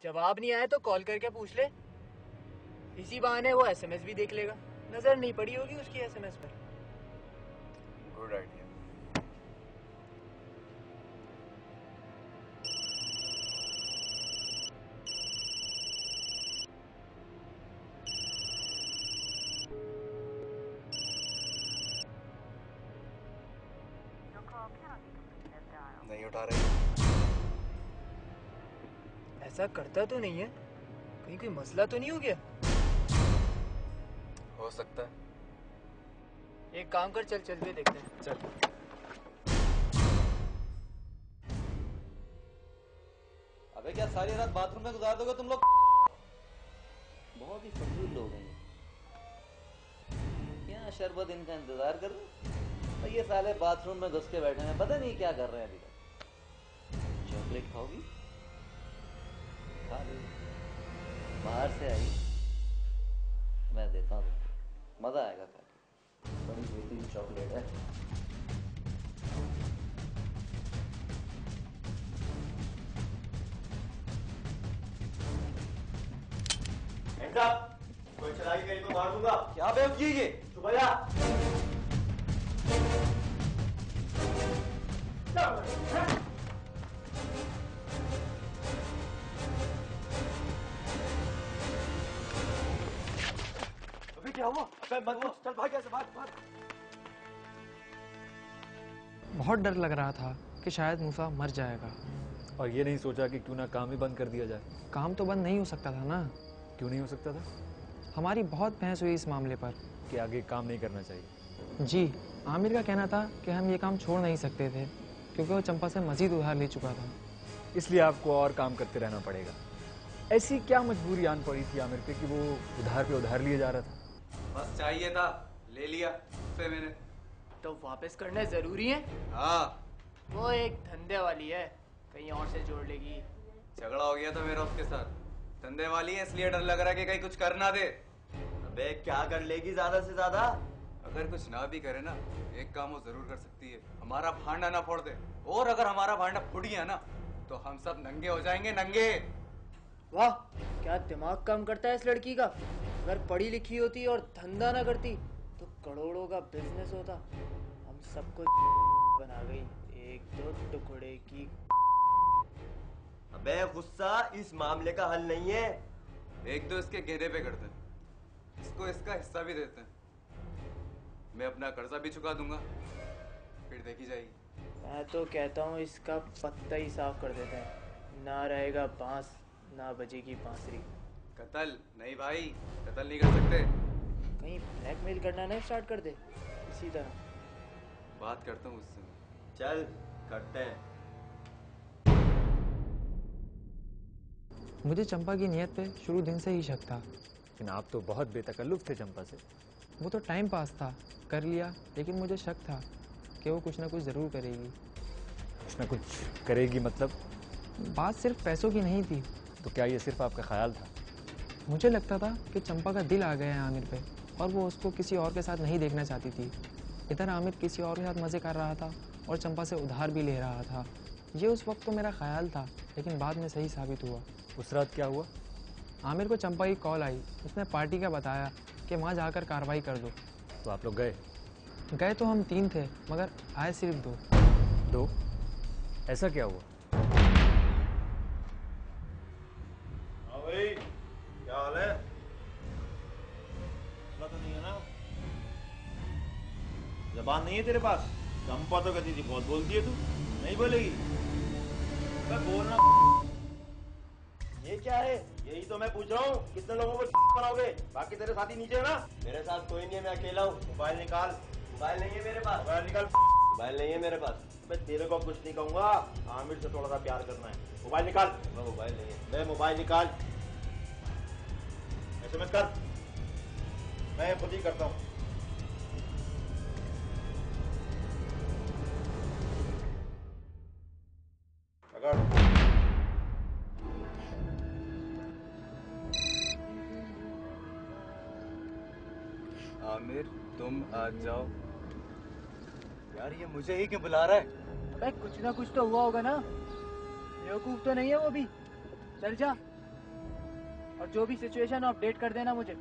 जवाब नहीं आया तो कॉल करके पूछ ले। इसी बहाने वो एसएमएस भी देख लेगा। नजर नहीं पड़ी होगी उसकी एसएमएस पर। Good idea. नहीं उठा रही। ऐसा करता तो नहीं है, कहीं कोई मसला तो नहीं हो गया? हो सकता है। एक काम कर, चल चल के देखते हैं। चल। अबे क्या सारी रात बाथरूम में गुजार दोगे तुम लोग? बहुत ही फजूल लोग हैं ये। क्या शरबत इनका इंतजार कर रहे? और ये साले बाथरूम में घुस के बैठे हैं, पता नहीं क्या कर रहे हैं अभी तक। चॉकलेट खाओगी? खा लो, बाहर से आई, मैं देता हूँ, मजा आएगा खा के। बड़ी बेहतरीन चॉकलेट है। कोई चलाएगी कहीं तो मार दूंगा। क्या बेवकूफी ये? चुप जा। अभी क्या हुआ? मत चल भाग ऐसे, भाग भाग। बहुत डर लग रहा था कि शायद मूसा मर जाएगा। और ये नहीं सोचा कि क्यों ना काम ही बंद कर दिया जाए। काम तो बंद नहीं हो सकता था ना। क्यों नहीं हो सकता था? हमारी बहुत बहस हुई इस मामले पर कि आगे काम नहीं करना चाहिए। जी, आमिर का कहना था कि हम ये काम छोड़ नहीं सकते थे क्योंकि वो चंपा से मजीद उधार ले चुका था। इसलिए आपको और काम करते रहना पड़ेगा। ऐसी क्या मजबूरी आन पड़ी थी आमिर पे कि वो उधार पे उधार लिए जा रहा था? बस चाहिए था, ले लिया उससे मैंने। तो वापस करना जरूरी है? हाँ। वो एक धंधे वाली है, कहीं और से जोड़ लेगी। झगड़ा हो गया था मेरा उसके साथ। धंधे वाली है इसलिए डर लग रहा है कि कहीं कुछ कर ना दे। अबे क्या कर लेगी ज्यादा से ज्यादा? अगर कुछ ना भी करे ना, एक काम वो जरूर कर सकती है, हमारा भांडा ना फोड़ दे। और अगर हमारा भांडा फूट गया ना तो हम सब नंगे हो जाएंगे, नंगे। वाह, क्या दिमाग काम करता है इस लड़की का। अगर पढ़ी लिखी होती और धंधा ना करती तो करोड़ों का बिजनेस होता। हम सबको बना गई, एक दो टुकड़े की। अबे गुस्सा इस मामले का हल नहीं है। एक दो इसके घेरे पे करते हैं, इसको इसका हिस्सा भी देते हैं। मैं अपना कर्जा भी चुका दूंगा, फिर देखी जाएगी। मैं तो कहता हूँ इसका पत्ता ही साफ कर देते हैं। ना रहेगा बांस, ना बजेगी बांसुरी। कत्ल नहीं भाई, कत्ल नहीं कर सकते। कहीं ब्लैकमेल करना नहीं स्टार्ट कर दे इसी तरह। बात करता हूँ उससे। चल करते हैं। मुझे चंपा की नीयत पे शुरू दिन से ही शक था। लेकिन आप तो बहुत बेतकल्लुफ थे चंपा से। वो तो टाइम पास था, कर लिया, लेकिन मुझे शक था कि वो कुछ ना कुछ ज़रूर करेगी। कुछ ना कुछ करेगी मतलब? बात सिर्फ पैसों की नहीं थी। तो क्या ये सिर्फ आपका ख्याल था? मुझे लगता था कि चंपा का दिल आ गया है आमिर पे और वो उसको किसी और के साथ नहीं देखना चाहती थी। इधर आमिर किसी और के साथ मज़े कर रहा था और चंपा से उधार भी ले रहा था। ये उस वक्त तो मेरा ख्याल था, लेकिन बाद में सही साबित हुआ। उस रात क्या हुआ? आमिर को चंपा की कॉल आई। उसने पार्टी का बताया कि वहाँ जाकर कार्रवाई कर दो। तो आप लोग गए? गए तो हम 3 थे, मगर आए सिर्फ 2। 2? ऐसा क्या हुआ? हाँ भाई, क्या हाल है? तो नहीं है ना? जबान नहीं है तेरे पास? चंपा तो कहती थी बहुत बोलती है तू, नहीं बोलेगी? बोलना। ये क्या है? यही तो मैं पूछ रहा हूँ, कितने लोगों को बनाओगे? बाकी तेरे साथी नीचे है ना? मेरे साथ कोई नहीं है, मैं अकेला हूँ। मोबाइल निकाल। मोबाइल नहीं है मेरे पास। मोबाइल निकाल। मोबाइल नहीं है मेरे पास। मैं तेरे को कुछ नहीं कहूंगा, आमिर से थोड़ा सा प्यार करना है। मोबाइल निकाल। मैं मोबाइल नहीं है। मैं मोबाइल निकाल। ऐसे मत कर, मैं खुद ही करता हूँ। अगर आमिर तुम आ जाओ। यार ये मुझे ही क्यों बुला रहा है? अबे कुछ ना कुछ तो हुआ होगा ना, बेवकूफ तो नहीं है वो भी। चल जा। और जो भी सिचुएशन हो अपडेट कर देना मुझे।